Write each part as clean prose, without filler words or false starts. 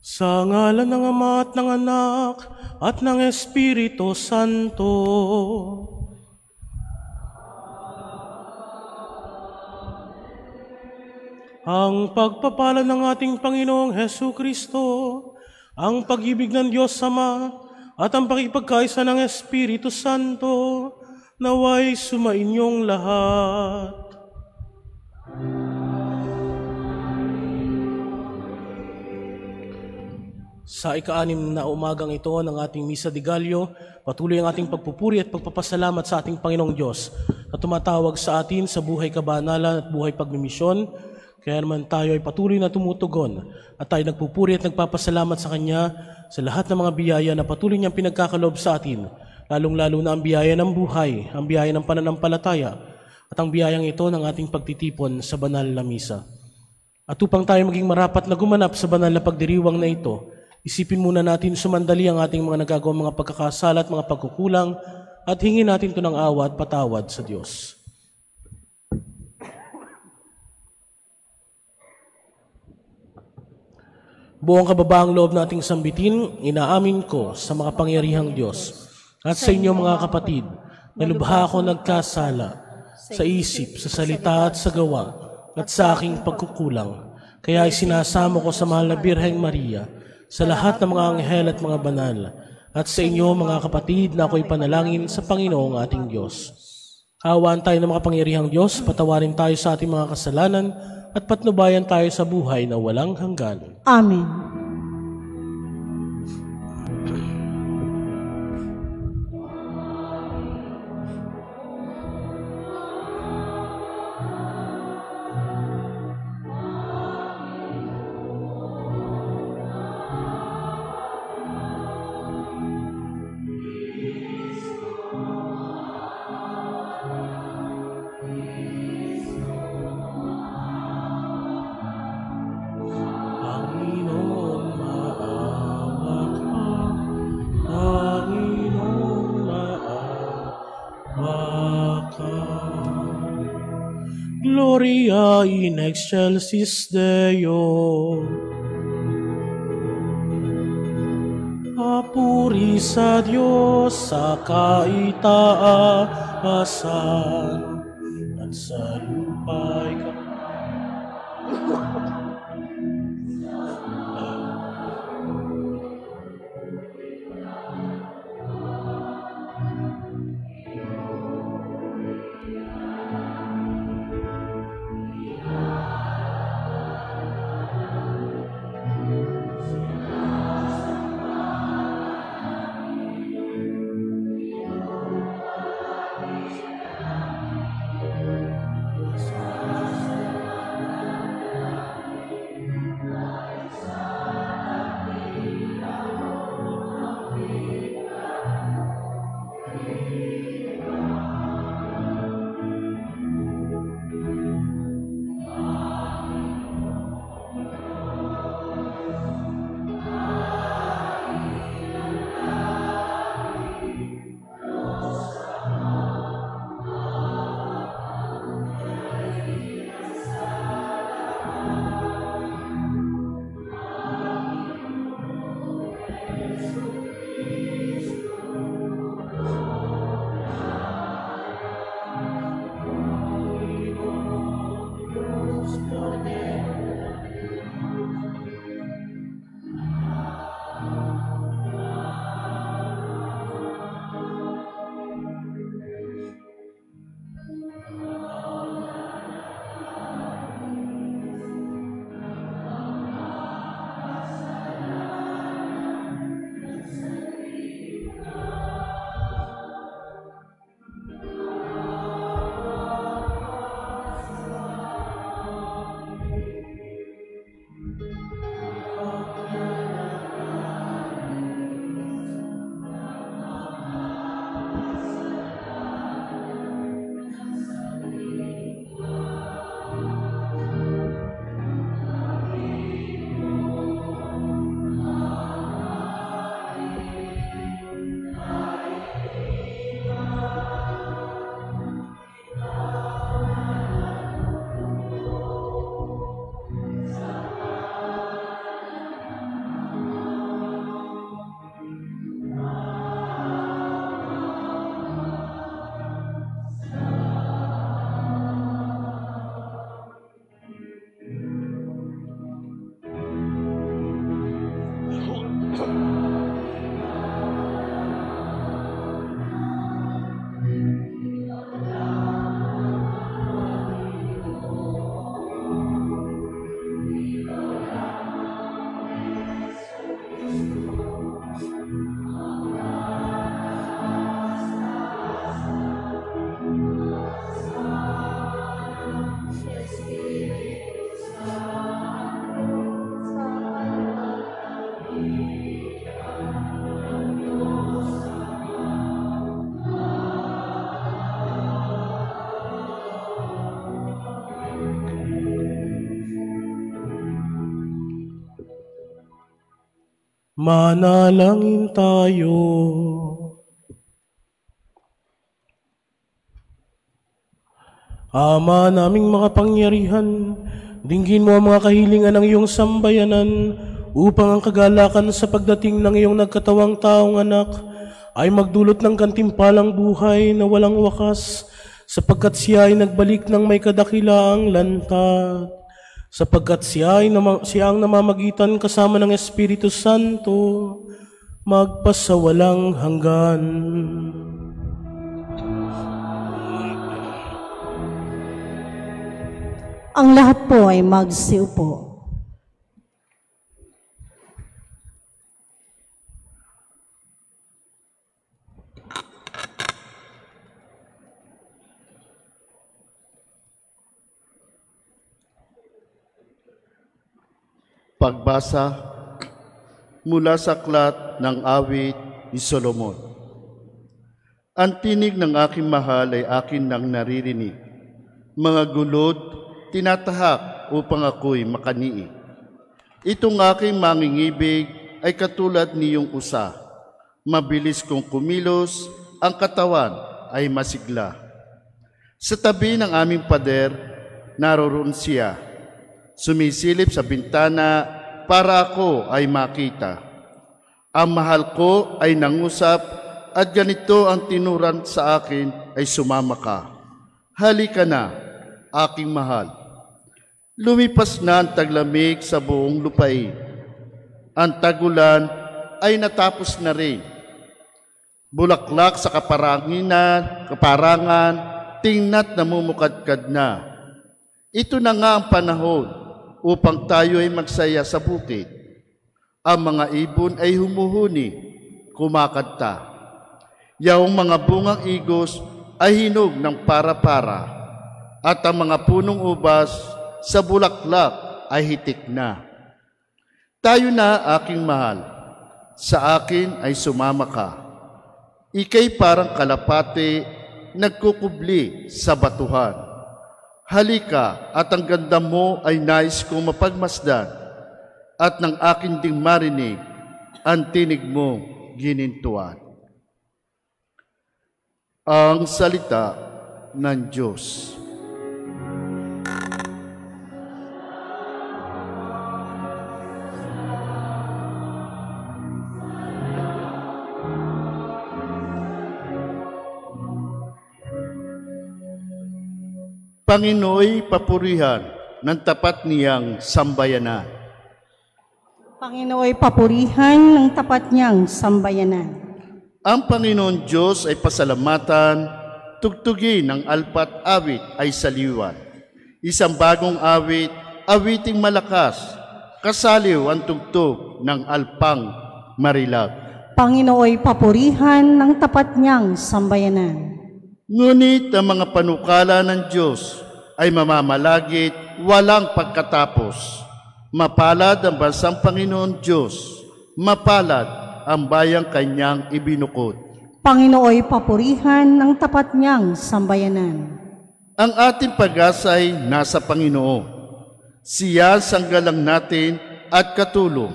Sa ngalan ng Ama at ng Anak at ng Espiritu Santo. Ang pagpapala ng ating Panginoong Hesukristo, ang pag-ibig ng Diyos Ama, at ang pakipagkaisa ng Espiritu Santo, naway sumainyong lahat. Sa ika-6 na umagang ito ng ating Misa de Gallo, patuloy ang ating pagpupuri at pagpapasalamat sa ating Panginoong Diyos na tumatawag sa atin sa buhay kabanalan at buhay pagmimisyon. Kaya naman tayo ay patuloy na tumutugon at tayo nagpupuri at nagpapasalamat sa Kanya sa lahat ng mga biyaya na patuloy niyang pinagkakaloob sa atin, lalong-lalo na ang biyaya ng buhay, ang biyaya ng pananampalataya, at ang biyayang ito ng ating pagtitipon sa banal na misa. At upang tayo maging marapat na gumanap sa banal na pagdiriwang na ito, isipin muna natin sumandali ang ating mga nagagawang mga pagkakasala at mga pagkukulang at hingin natin ito ng awa at patawad sa Diyos. Buong kababaang loob nating sambitin, inaamin ko sa makapangyarihang Diyos at sa inyo mga kapatid na lubha ako nagkasala sa isip, sa salita at sa gawa at sa aking pagkukulang. Kaya isinasamo ko sa mahal na Birheng Maria, sa lahat ng mga anghel at mga banal, at sa inyo mga kapatid na ako'y panalangin sa Panginoong ating Diyos. Kaawaan tayo ng makapangyarihang Diyos, patawarin tayo sa ating mga kasalanan, at patnubayan tayo sa buhay na walang hanggan. Amen. Gloria in excelsis Deo. Papuri sa Diyos sa kaitaasan at sa lupa'y Manalangin tayo. Ama naming makapangyarihan, dinggin mo ang mga kahilingan ng iyong sambayanan upang ang kagalakan sa pagdating ng iyong nagkatawang taong anak ay magdulot ng gantimpalang buhay na walang wakas, sapagkat siya ay nagbalik ng may kadakilaang lantad, sapagkat siya ang namamagitan kasama ng Espiritu Santo magpasawalang hanggan. Ang lahat po ay magsiupo. Pagbasa mula sa aklat ng awit ni Solomon. Ang tinig ng aking mahal ay akin nang naririnig. Mga gulod, tinatahak upang ako'y makaniig. Itong aking mangingibig ay katulad niyong usa. Mabilis kong kumilos, ang katawan ay masigla. Sa tabi ng aming pader, naroroon siya. Sumisilip sa bintana para ako ay makita. Ang mahal ko ay nangusap at ganito ang tinuran sa akin ay sumama ka. Halika na, aking mahal. Lumipas na ang taglamig sa buong lupain. Ang tagulan ay natapos na rin. Bulaklak sa kaparangan, tingnat namumukadkad na. Ito na nga ang panahon upang tayo ay magsaya sa bukid. Ang mga ibon ay humuhuni, kumakanta. Yaong mga bungang igos ay hinog ng para-para, at ang mga punong ubas sa bulaklak ay hitik na. Tayo na, aking mahal, sa akin ay sumama ka. Ika'y parang kalapate nagkukubli sa batuhan. Halika at ang ganda mo ay nais kong mapagmasdan at ng akin ding marinig ang tinig mo ginintuan. Ang salita ng Diyos. Panginooy papurihan ng tapat niyang sambayanan. Panginooy papurihan ng tapat niyang sambayanan. Ang Panginoon Diyos ay pasalamatan, tugtugin ng alpat awit ay saliwan. Isang bagong awit, awiting malakas, kasaliw ang tugtog ng alpang marilag. Panginooy papurihan ng tapat niyang sambayanan. Ngunit ang mga panukala ng Diyos ay mamamalagit walang pagkatapos. Mapalad ang bansang Panginoon Diyos, mapalad ang bayang kanyang ibinukod. Panginooy papurihan ng tapat niyang sambayanan. Ang ating pag-asa ay nasa Panginoon. Siya ang sanggalang natin at katulong.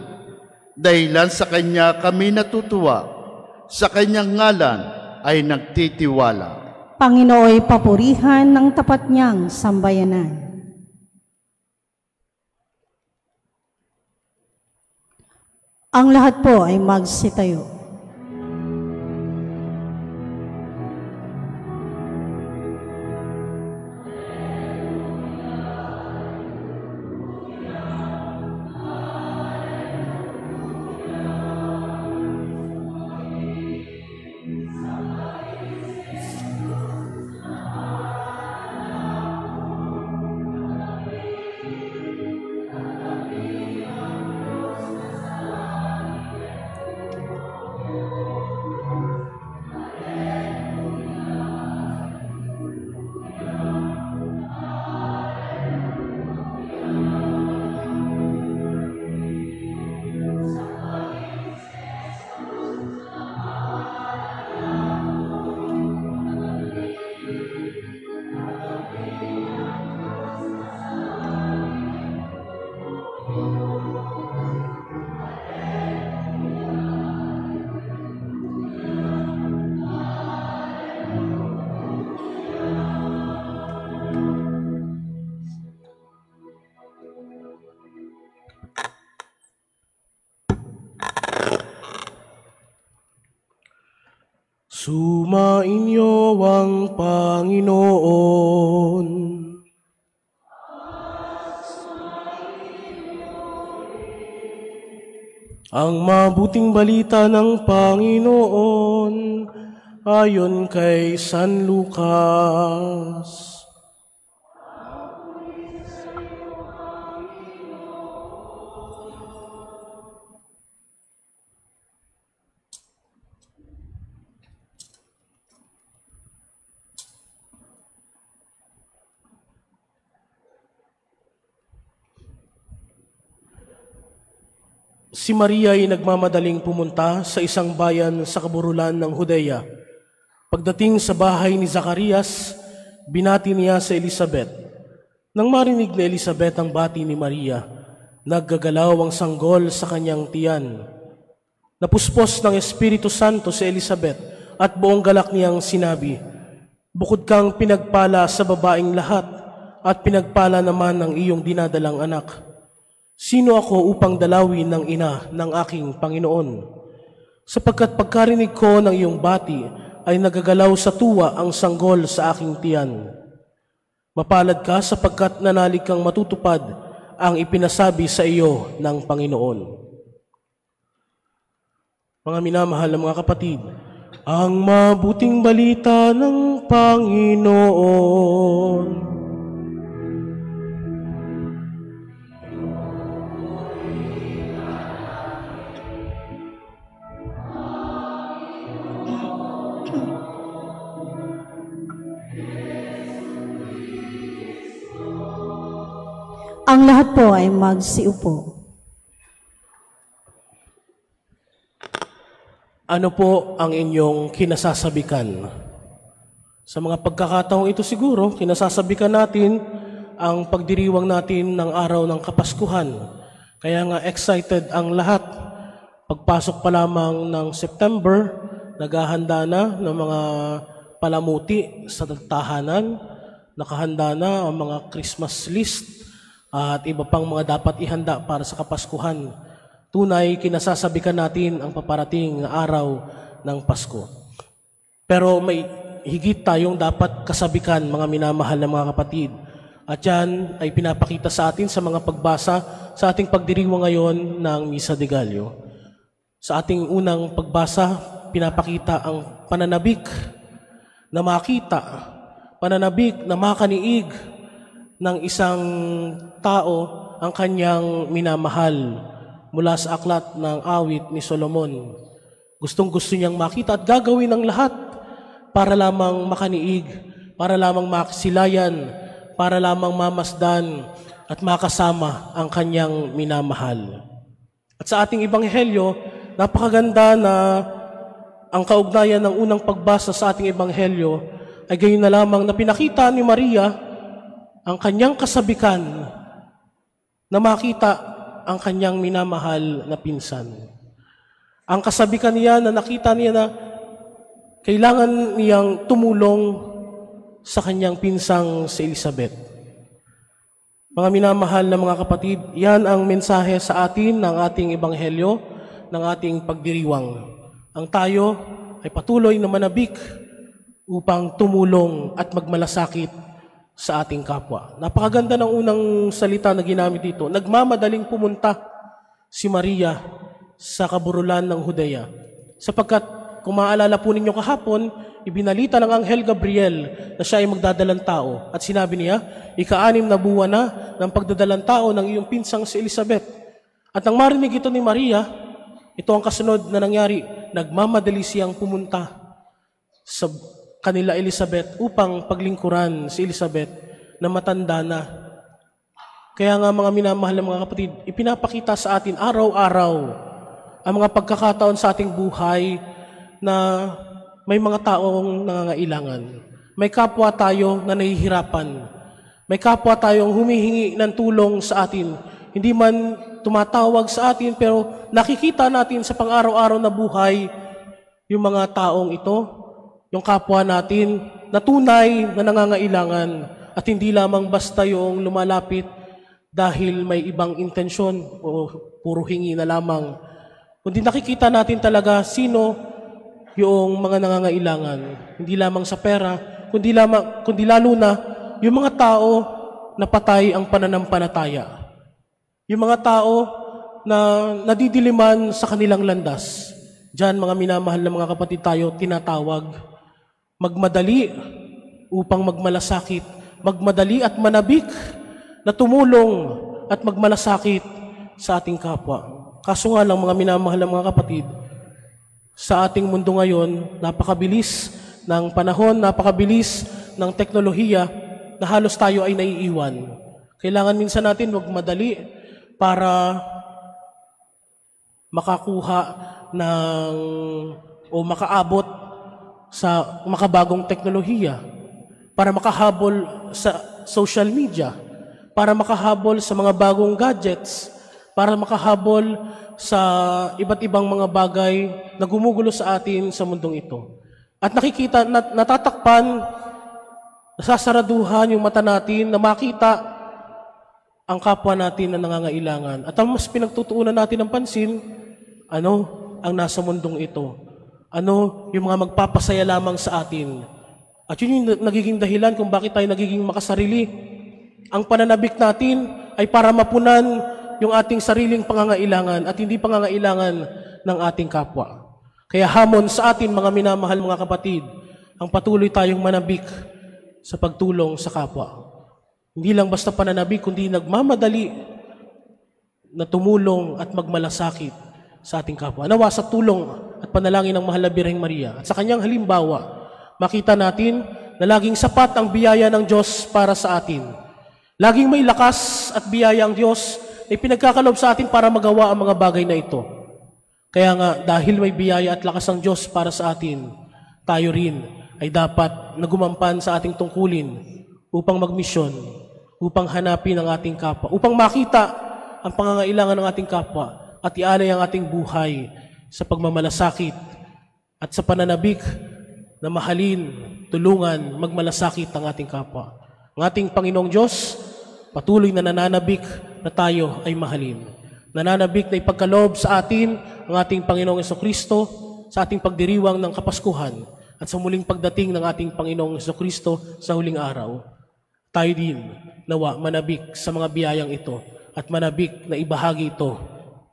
Dahilan sa Kanya kami natutuwa, sa Kanyang ngalan ay nagtitiwala. Panginooy papurihan ng tapat niyang sambayanan. Ang lahat po ay magsitayo. Sumainyo ang Panginoon. Ang mabuting balita ng Panginoon ayon kay San Lucas. Si Maria ay nagmamadaling pumunta sa isang bayan sa kaburulan ng Judea. Pagdating sa bahay ni Zacarias, binati niya si Elizabeth. Nang marinig ni Elizabeth ang bati ni Maria, naggagalaw ang sanggol sa kanyang tiyan. Napuspos ng Espiritu Santo si Elizabeth at buong galak niyang sinabi, "Bukod kang pinagpala sa babaeng lahat at pinagpala naman ang iyong dinadalang anak. Sino ako upang dalawin ng ina ng aking Panginoon? Sapagkat pagkarinig ko ng iyong bati ay nagagalaw sa tuwa ang sanggol sa aking tiyan. Mapalad ka sapagkat nanalig kang matutupad ang ipinasabi sa iyo ng Panginoon." Mga minamahal na mga kapatid, ang mabuting balita ng Panginoon. Ang lahat po ay magsiupo. Ano po ang inyong kinasasabikan? Sa mga pagkakataong ito siguro, kinasasabikan natin ang pagdiriwang natin ng araw ng Kapaskuhan. Kaya nga excited ang lahat. Pagpasok pa lamang ng September, naghahanda na ng mga palamuti sa tahanan, nakahanda na ang mga Christmas list, at iba pang mga dapat ihanda para sa Kapaskuhan. Tunay, kinasasabikan natin ang paparating na araw ng Pasko. Pero may higit tayong dapat kasabikan, mga minamahal na mga kapatid. At yan ay pinapakita sa atin sa mga pagbasa sa ating pagdiriwang ngayon ng Misa de Gallo. Sa ating unang pagbasa, pinapakita ang pananabik na makita, pananabik na makaniig ng isang tao ang kanyang minamahal mula sa aklat ng awit ni Solomon. Gustong-gusto niyang makita at gagawin ang lahat para lamang makaniig, para lamang makasilayan, para lamang mamasdan at makasama ang kanyang minamahal. At sa ating ebanghelyo, napakaganda na ang kaugnayan ng unang pagbasa sa ating ebanghelyo ay gayon na lamang na pinakita ni Maria ang kanyang kasabikan na makita ang kanyang minamahal na pinsan. Ang kasabikan niya na nakita niya na kailangan niyang tumulong sa kanyang pinsang si Elizabeth. Mga minamahal na mga kapatid, yan ang mensahe sa atin ng ating ebanghelyo, ng ating pagdiriwang. Ang tayo ay patuloy na manabik upang tumulong at magmalasakit sa ating kapwa. Napakaganda ng unang salita na ginamit dito. Nagmamadaling pumunta si Maria sa kaburulan ng Judea. Sapagkat, kung maaalala po ninyo kahapon, ibinalita ng Anghel Gabriel na siya ay magdadalang tao. At sinabi niya, 6 na buwan na ng pagdadalang tao ng iyong pinsang si Elizabeth. At nang marinig ito ni Maria, ito ang kasunod na nangyari, nagmamadali siyang pumunta sa kanila Elizabeth upang paglingkuran si Elizabeth na matanda na. Kaya nga mga minamahal na mga kapatid, ipinapakita sa atin araw-araw ang mga pagkakataon sa ating buhay na may mga taong nangangailangan. May kapwa tayo na nahihirapan. May kapwa tayong humihingi ng tulong sa atin. Hindi man tumatawag sa atin pero nakikita natin sa pang-araw-araw na buhay yung mga taong ito, yung kapwa natin na tunay na nangangailangan at hindi lamang basta yung lumalapit dahil may ibang intensyon o puro hingi na lamang. Kundi nakikita natin talaga sino yung mga nangangailangan. Hindi lamang sa pera, kundi lalo na yung mga tao na patay ang pananampalataya. Yung mga tao na nadidiliman sa kanilang landas. Diyan, mga minamahal na mga kapatid, tayo tinatawag magmadali upang magmalasakit, magmadali at manabik na tumulong at magmalasakit sa ating kapwa. Kaso nga lang, mga minamahal na mga kapatid, sa ating mundo ngayon, napakabilis ng panahon, napakabilis ng teknolohiya na halos tayo ay naiiwan. Kailangan minsan natin magmadali para makakuha o makaabot sa makabagong teknolohiya, para makahabol sa social media, para makahabol sa mga bagong gadgets, para makahabol sa iba't ibang mga bagay na gumugulo sa atin sa mundong ito. At natatakpan, nasasaraduhan yung mata natin na makita ang kapwa natin na nangangailangan. At ang mas pinagtutuunan natin ng pansin, ano ang nasa mundong ito? Ano yung mga magpapasaya lamang sa atin? At yun yung nagiging dahilan kung bakit tayo nagiging makasarili. Ang pananabik natin ay para mapunan yung ating sariling pangangailangan at hindi pangangailangan ng ating kapwa. Kaya hamon sa atin, mga minamahal mga kapatid, ang patuloy tayong manabik sa pagtulong sa kapwa. Hindi lang basta pananabik, kundi nagmamadali na tumulong at magmalasakit sa ating kapwa. Nawa sa tulong at panalangin ng mahal na Birheng Maria at sa kanyang halimbawa, makita natin na laging sapat ang biyaya ng Diyos para sa atin. Laging may lakas at biyaya ang Diyos na ipinagkakalob sa atin para magawa ang mga bagay na ito. Kaya nga, dahil may biyaya at lakas ang Diyos para sa atin, tayo rin ay dapat nagumampan sa ating tungkulin upang magmisyon, upang hanapin ang ating kapwa, upang makita ang pangangailangan ng ating kapwa at ialay ang ating buhay sa pagmamalasakit at sa pananabik na mahalin, tulungan, magmalasakit ang ating kapwa. Ang ating Panginoong Diyos, patuloy na nananabik na tayo ay mahalin. Nananabik na ipagkaloob sa atin ang ating Panginoong Jesucristo sa ating pagdiriwang ng Kapaskuhan at sa muling pagdating ng ating Panginoong Jesucristo sa huling araw. Tayo din, nawa, manabik sa mga biyayang ito at manabik na ibahagi ito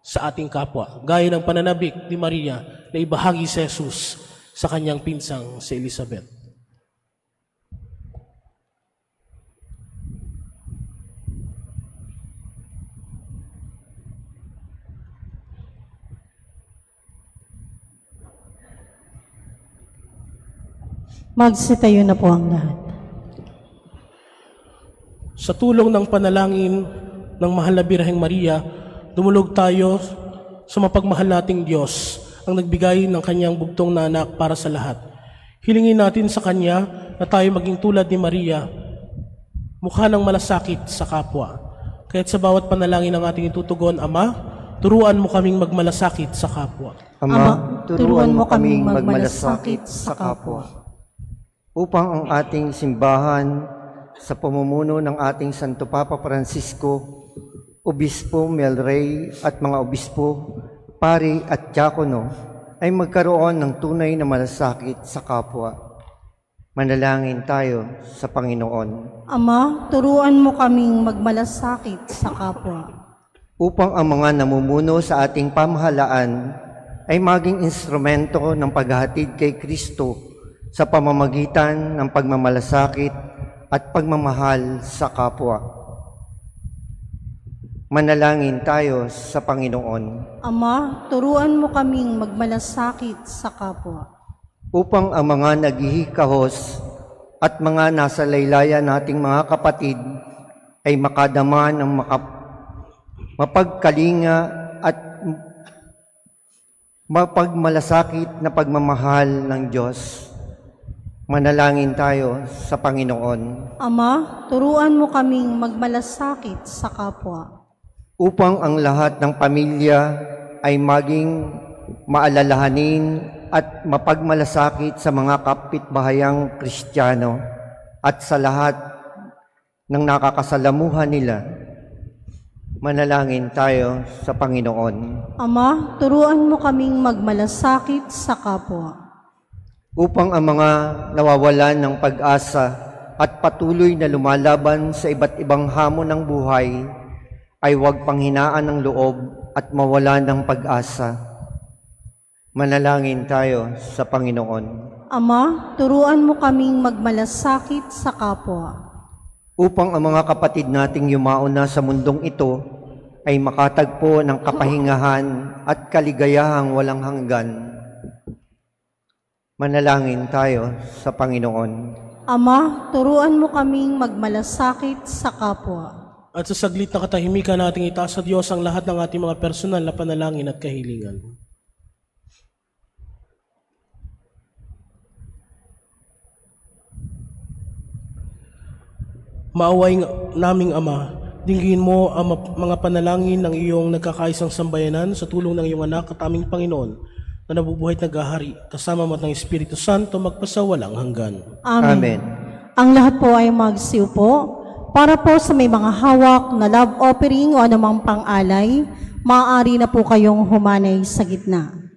sa ating kapwa. Gaya ng pananabik ni Maria na ibahagi si Jesus sa kanyang pinsang si Elizabeth. Magsitayo na po ang lahat. Sa tulong ng panalangin ng mahal na Birheng Maria, dumulog tayo sa mapagmahal nating Diyos, ang nagbigay ng kanyang bugtong na anak para sa lahat. Hilingin natin sa Kanya na tayo maging tulad ni Maria, mukha ng malasakit sa kapwa. Kaya't sa bawat panalangin ng ating itutugon, Ama, turuan mo kaming magmalasakit sa kapwa. Ama, turuan mo kaming magmalasakit sa kapwa. Upang ang ating simbahan sa pamumuno ng ating Santo Papa Francisco, Obispo Mel Rey at mga obispo, pari at diakono ay magkaroon ng tunay na malasakit sa kapwa. Manalangin tayo sa Panginoon. Ama, turuan mo kaming magmalasakit sa kapwa. Upang ang mga namumuno sa ating pamahalaan ay maging instrumento ng paghahatid kay Kristo sa pamamagitan ng pagmamalasakit at pagmamahal sa kapwa. Manalangin tayo sa Panginoon. Ama, turuan mo kaming magmalasakit sa kapwa. Upang ang mga naghihikahos at mga nasa laylayan nating mga kapatid ay makadama ng mapagkalinga at mapagmalasakit na pagmamahal ng Diyos. Manalangin tayo sa Panginoon. Ama, turuan mo kaming magmalasakit sa kapwa. Upang ang lahat ng pamilya ay maging maalalahanin at mapagmalasakit sa mga kapitbahayang Kristiyano at sa lahat ng nakakasalamuhan nila. Manalangin tayo sa Panginoon. Ama, turuan mo kaming magmalasakit sa kapwa. upang ang mga nawawalan ng pag-asa at patuloy na lumalaban sa iba't ibang hamon ng buhay ay huwag panghinaan ng loob at mawala ng pag-asa. Manalangin tayo sa Panginoon. Ama, turuan mo kaming magmalasakit sa kapwa. Upang ang mga kapatid nating yumaon na sa mundong ito ay makatagpo ng kapahingahan at kaligayahang walang hanggan. Manalangin tayo sa Panginoon. Ama, turuan mo kaming magmalasakit sa kapwa. At sa saglit na katahimikan nating itaas sa Diyos ang lahat ng ating mga personal na panalangin at kahilingan. Maaway naming Ama, dinggin mo ang mga panalangin ng iyong nagkakaisang sambayanan sa tulong ng iyong anak at aming Panginoon na nabubuhay at naghahari, kasama mo ng Espiritu Santo magpasawalang hanggan. Amen. Ang lahat po ay magsiupo para po sa may mga hawak na love offering o anumang pang-alay, maaari na po kayong humanay sa gitna.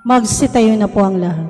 Magsitayo na po ang lahat.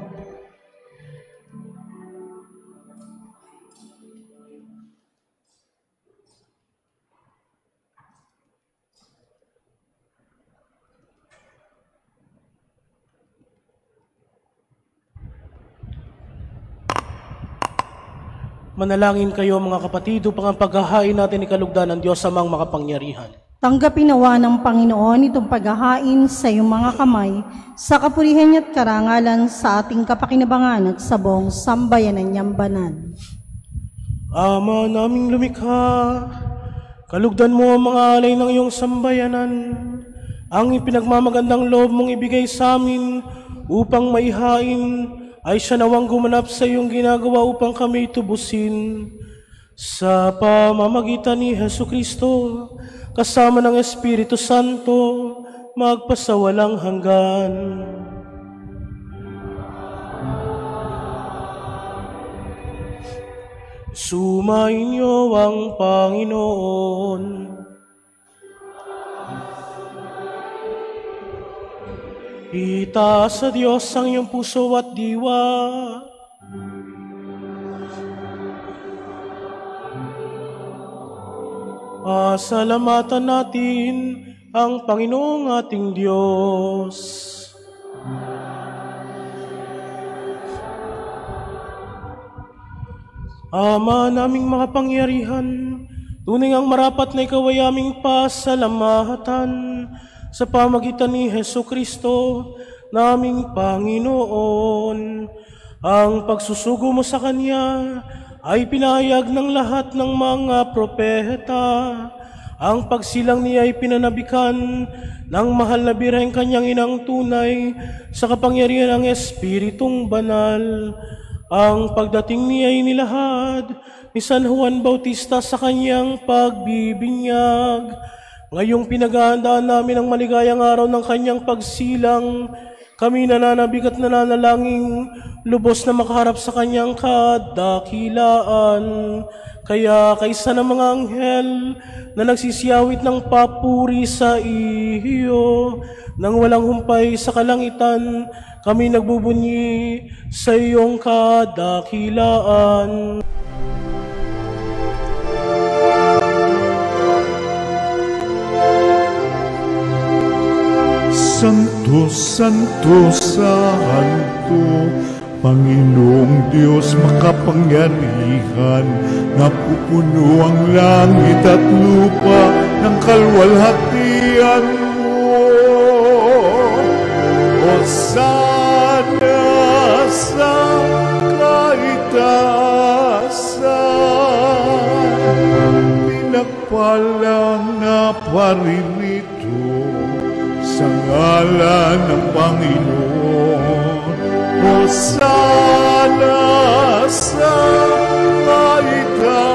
Manalangin kayo mga kapatid upang ang paghahain natin ikalugdan ng Diyos amang makapangyarihan. Tanggapin nawa ng Panginoon itong paghahain sa iyong mga kamay, sa kapurihan niya at karangalan sa ating kapakinabangan at sa buong sambayanan niyang banal. Ama naming lumikha, kalugdan mo ang mga alay ng iyong sambayanan, ang ipinagmamagandang loob mong ibigay sa amin upang maihain ay siya nawang gumanap sa iyong ginagawa upang kami tubusin. Sa pamamagitan ni Jesucristo, kasama ng Espiritu Santo, magpasawalang hanggan. Sumainyo ang Panginoon. Itaas sa Diyos ang iyong puso at diwa. Pasalamatan natin ang Panginoong ating Diyos. Ama naming makapangyarihan, tunay ang marapat na ikaw ay aming pasalamatan sa pamagitan ni Jesucristo, naming Panginoon. Ang pagsusugo mo sa Kanya ay pinahayag ng lahat ng mga propeta. Ang pagsilang niya ay pinanabikan ng mahal na birheng Kanyang inang tunay sa kapangyarihan ng Espiritong Banal. Ang pagdating niya ay nilahad ni San Juan Bautista sa kanyang pagbibinyag. Ngayong pinaghahandaan namin ang maligayang araw ng kanyang pagsilang, kami nananabik at nananalangin, lubos na makaharap sa kanyang kadakilaan. Kaya kaysa ng mga anghel na nagsisiyawit ng papuri sa iyo, nang walang humpay sa kalangitan, kami nagbubunyi sa iyong kadakilaan. Santo, Santo, Santo, Panginoong Diyos makapangyarihan, napupuno ang langit at lupa ng kalwalhatian mo. Hosana sa kaitaasan, pinagpalang na paririto sa ngalan ng Panginoon. Hosana sa kaitaasan.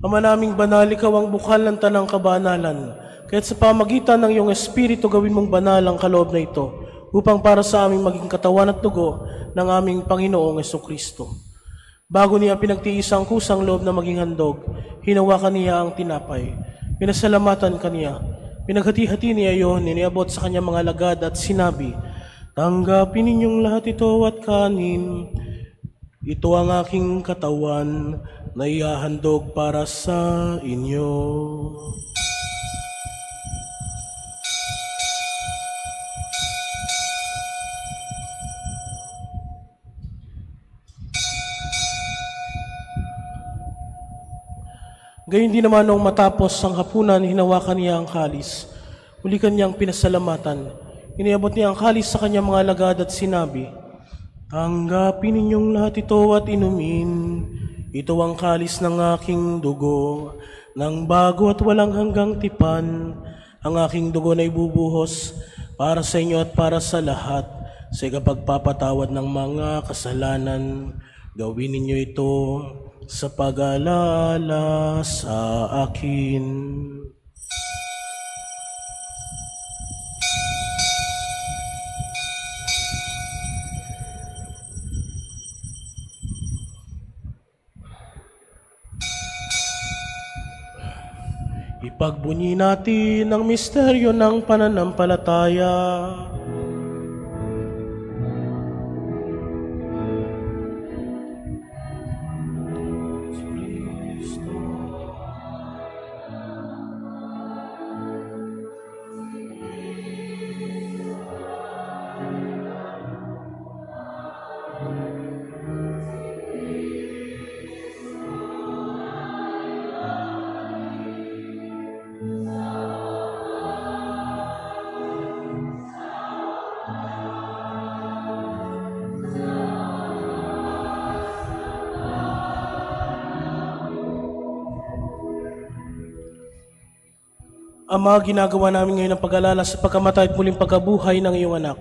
Ama naming banal, ikaw ang bukal ng tanang kabanalan. Kaya't sa pamagitan ng iyong Espiritu, gawin mong banal ang kaloob na ito, upang para sa aming maging katawan at dugo ng aming Panginoong Jesucristo. Bago niya pinagtiis ang kusang loob na maging handog, hinawakan niya ang tinapay. Pinasalamatan kaniya. Pinaghati-hati niya iyon, iniabot sa kanyang mga lagad at sinabi, "Tanggapin ninyong lahat ito at kanin. Ito ang aking katawan na ihahandog para sa inyo." Gayun din naman nung matapos ang hapunan, hinawakan niya ang kalis. Muli kanyang pinasalamatan. Iniabot niya ang kalis sa kanyang mga lagad at sinabi, "Tanggapin ninyong lahat ito at inumin. Ito ang kalis ng aking dugo, ng bago at walang hanggang tipan. Ang aking dugo na ibubuhos para sa inyo at para sa lahat, sa ikapagpapatawad ng mga kasalanan. Gawin ninyo ito sa pag-aalala sa akin." Ipagbunyi natin ang misteryo ng pananampalataya. Ama, ginagawa namin ngayon ang pag-alala sa pagkamatay at muling pagkabuhay ng iyong anak.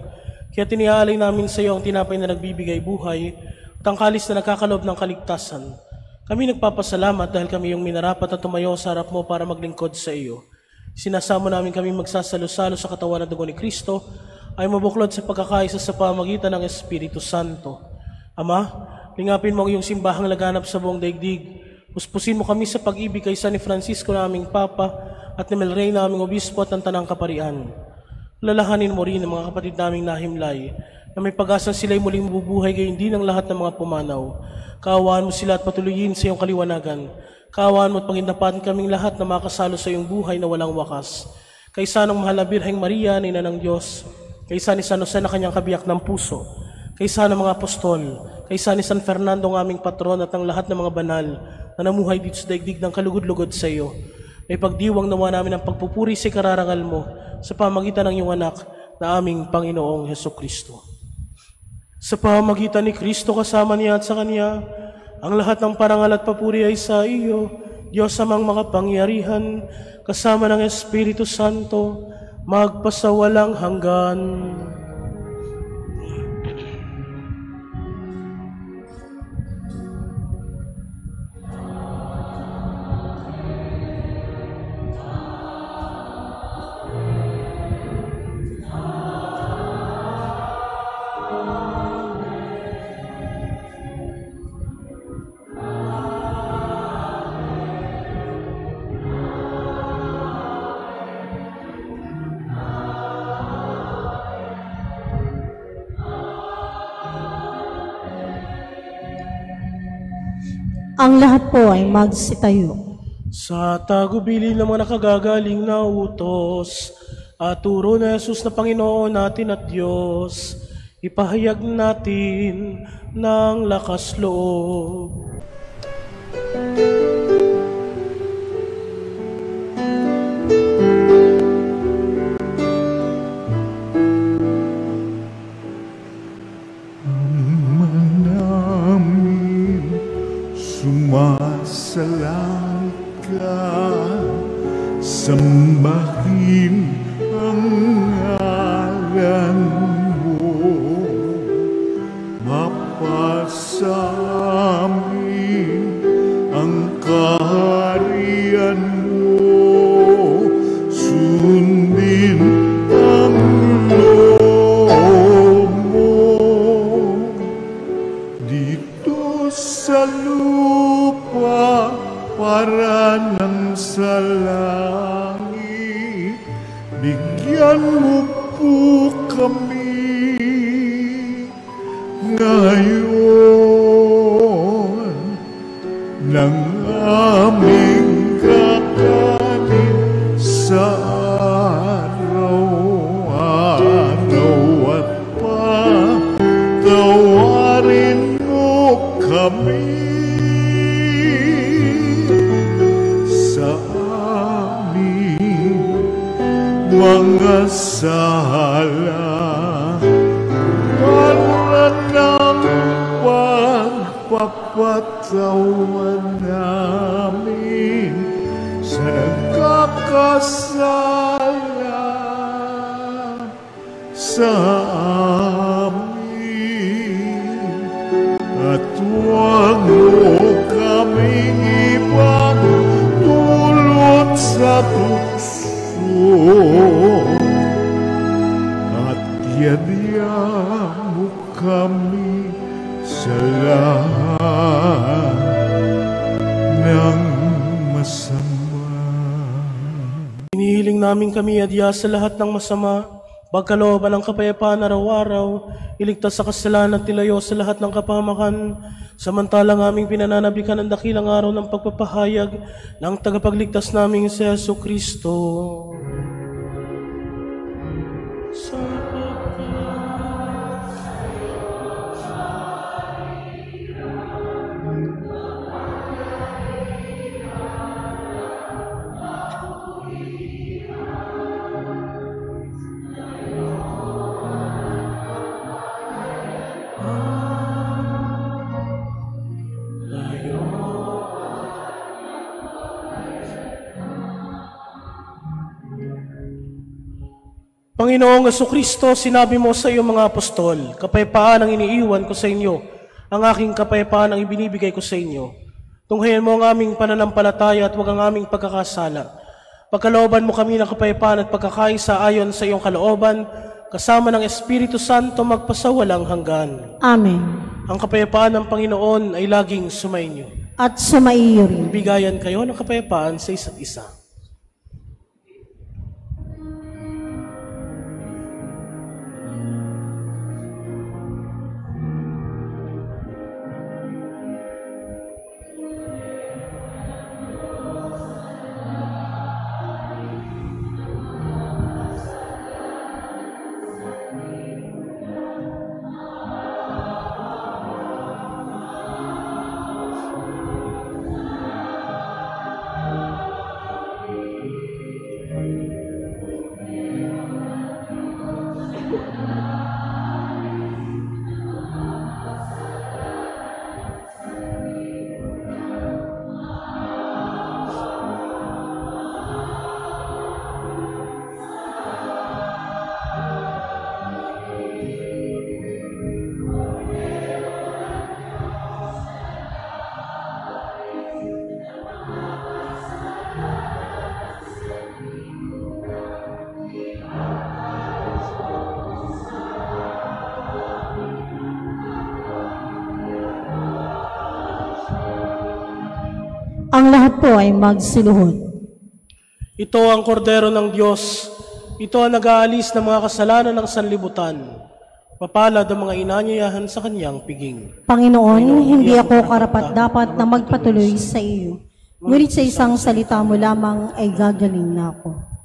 Kaya tiniaalay namin sa iyo ang tinapay na nagbibigay buhay at ang kalis na nagkakaloob ng kaligtasan. Kami nagpapasalamat dahil kami yung minarapat at tumayo sa harap mo para maglingkod sa iyo. Sinasamo namin kami magsasalo-salo sa katawan at dugo ni Kristo ay mabuklod sa pagkakaisa sa pamagitan ng Espiritu Santo. Ama, lingapin mo ang iyong simbahang laganap sa buong daigdig. Puspusin mo kami sa pag-ibig kay San Francisco na aming Papa at ni Melrey na aming Obispo at ng Tanang Kaparian. Lalahanin mo rin ang mga kapatid naming nahimlay na may pag-asang sila'y muling mabubuhay gayon din ang lahat ng mga pumanaw. Kaawaan mo sila at patuloyin sa iyong kaliwanagan. Kaawaan mo at pangindapan kaming lahat na makasalo sa iyong buhay na walang wakas. Kaysa ng mahal na Birheng Maria, Ina ng Diyos, kaysa ni San Jose na kanyang kabiyak ng puso, kaysa ng mga apostol, kaysa ni San Fernando ang aming patron at ang lahat ng mga banal na namuhay dito sa daigdig ng kalugod-lugod sa iyo. May pagdiwang nawa namin ang pagpupuri sa kararangal mo sa pamagitan ng iyong anak na aming Panginoong Hesukristo. Sa pamagitan ni Kristo kasama niya at sa Kanya, ang lahat ng parangal at papuri ay sa iyo, Diyos amang makapangyarihan, kasama ng Espiritu Santo, magpasawalang hanggan. Ang lahat po ay magsitayo. Sa tagubilin ng mga nakagagaling na utos, at turo na Jesus na Panginoon natin at Diyos, ipahayag natin ng lakas loob. Sumasalang ka, sambahin ang ngalan mo, mapasamin ang kaharian mo, sundin ang loob mo dito sa lupa para nang sa langit. Bigyan mo po kami ngayon ng aming kakanin sa araw-araw at patawarin mo kami sa aming mga sala para ng pagpapatawan namin sa nagkakasala sa amin, at huwag mo kaming ipagdulot sa tukso, at yadya mo kami sa lahat ng masama. namin kami adya sa lahat ng masama, pagkalooban ng kapayapaan araw-araw, iligtas sa kasalanan at tilayo sa lahat ng kapahamakan, samantalang aming pinananabikan ang dakilang araw ng pagpapahayag ng tagapagligtas naming si Yesu Kristo. Panginoong Jesucristo, sinabi mo sa iyong mga apostol, kapayapaan ang iniiwan ko sa inyo, ang aking kapayapaan ang ibinibigay ko sa inyo. Tunghayan mo ang aming pananampalataya at huwag ang aming pagkakasala. Pagkalooban mo kami ng kapayapaan at pagkakaisa ayon sa iyong kalooban, kasama ng Espiritu Santo magpasawalang hanggan. Amen. Ang kapayapaan ng Panginoon ay laging sumainyo. At sumaiyo rin. Bigayan kayo ng kapayapaan sa isa't isa. Ang lahat po ay magsiluhod. Ito ang kordero ng Diyos. Ito ang nag-aalis ng mga kasalanan ng sanlibutan. Mapalad ang mga inanyayahan sa kanyang piging. Panginoon, hindi ako karapat-dapat na magpatuloy sa iyo. Ngunit sa isang salita mo lamang ay gagaling na ako.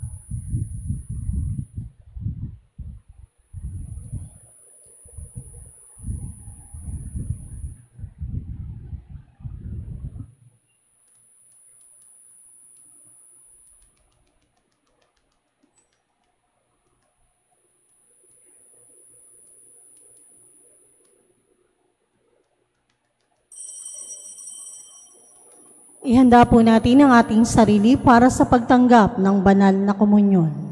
Ihanda po natin ang ating sarili para sa pagtanggap ng banal na komunyon.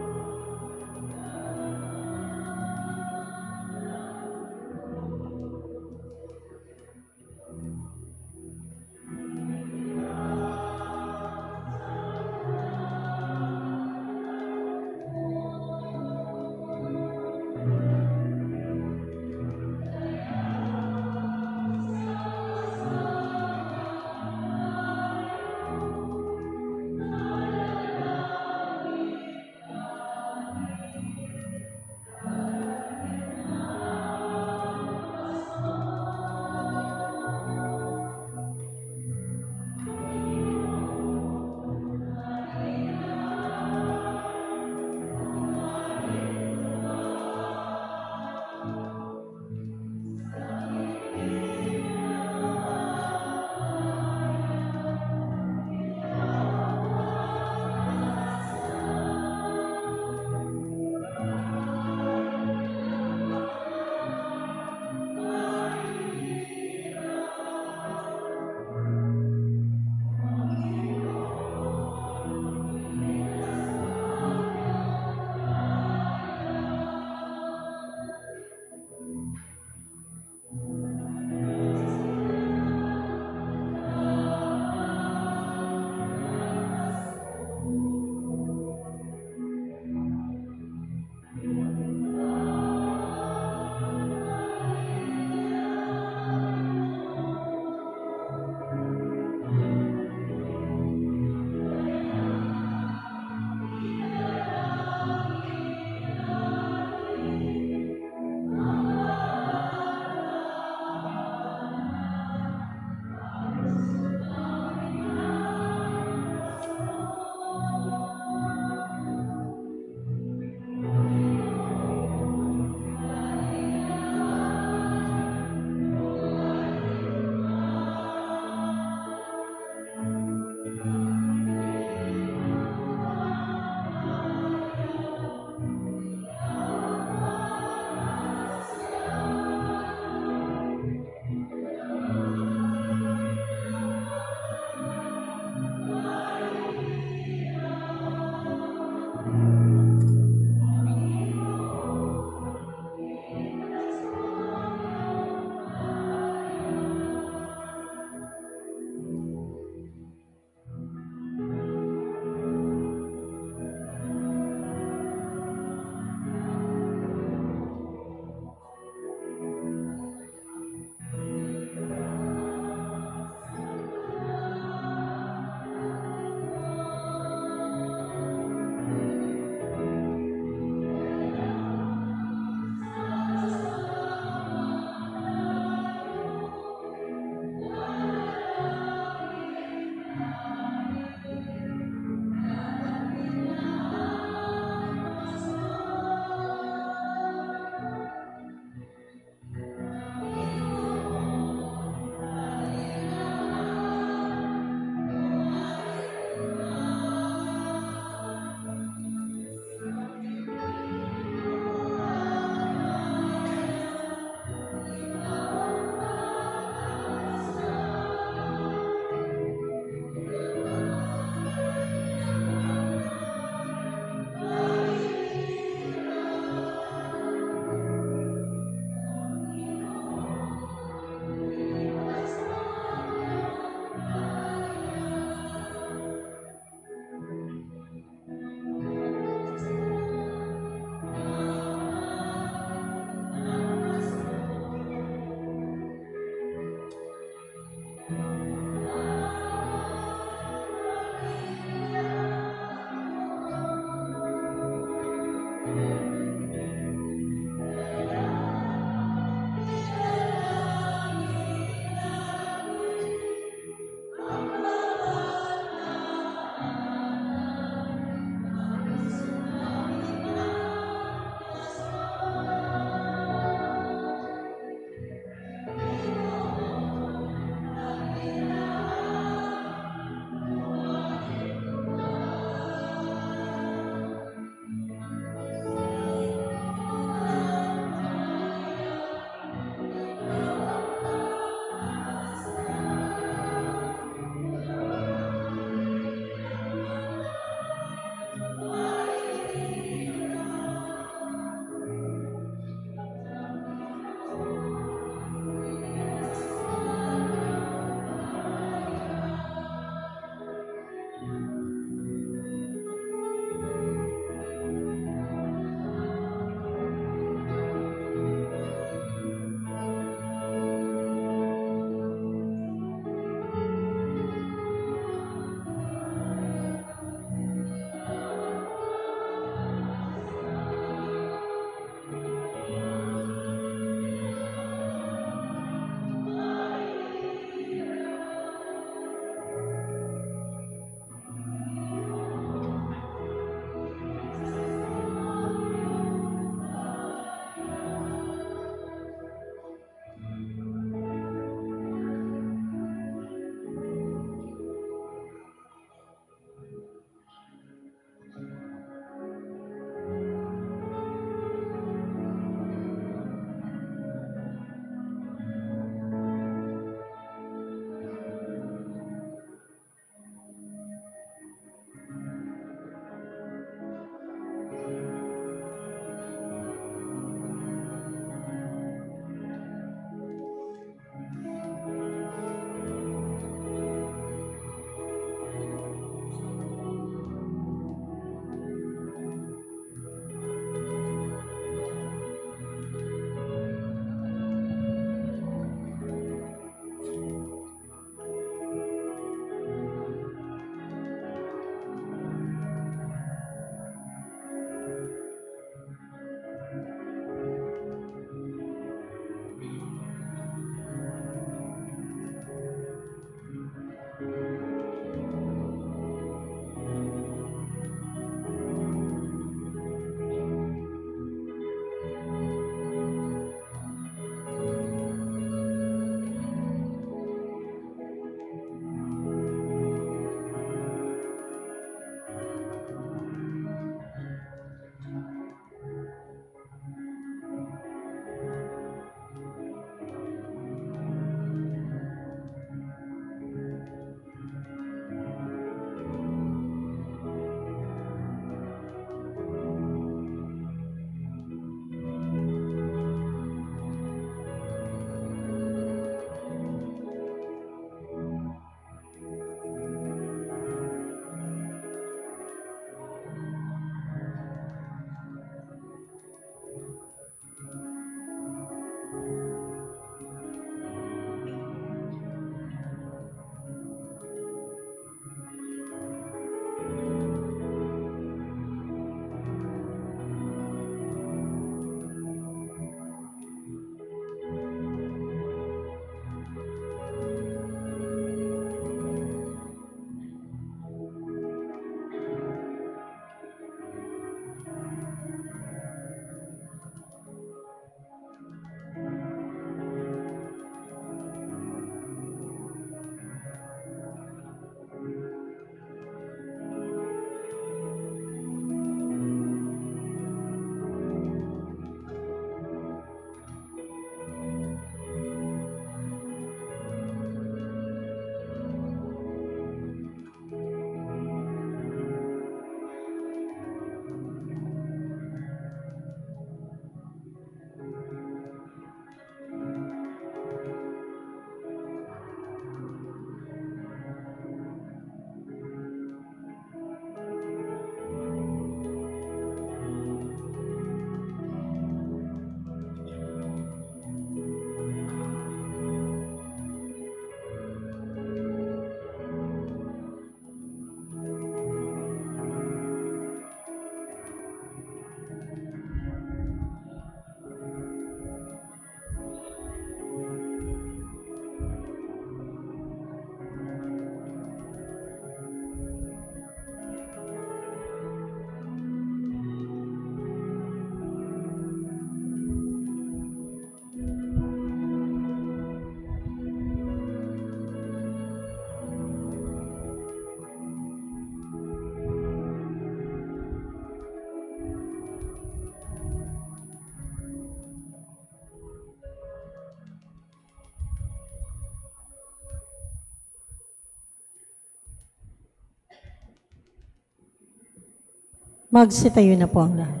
Magsitayo na po ang lahat.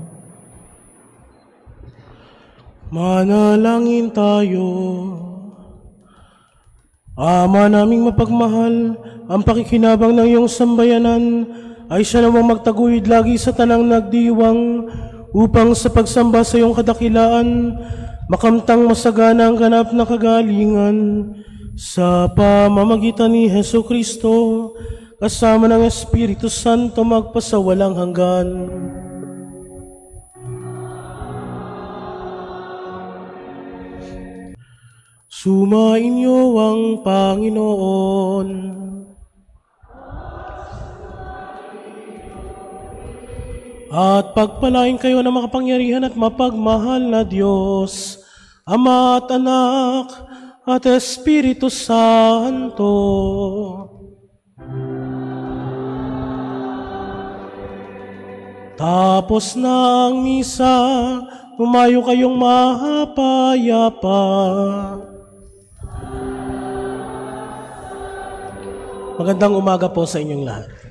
Manalangin tayo. Ama naming mapagmahal, ang pakikinabang ng iyong sambayanan ay siya namang magtaguyod lagi sa tanang nagdiwang upang sa pagsamba sa iyong kadakilaan, makamtang masagana ang ganap na kagalingan sa pamamagitan ni Hesu Kristo kasama ng Espiritu Santo magpasawalang hanggan. Sumainyo ang Panginoon. At pagpalain kayo ng makapangyarihan at mapagmahal na Diyos, Ama at Anak at Espiritu Santo. Tapos na ang misa, tumayo kayong mahapayapa. Magandang umaga po sa inyong lahat.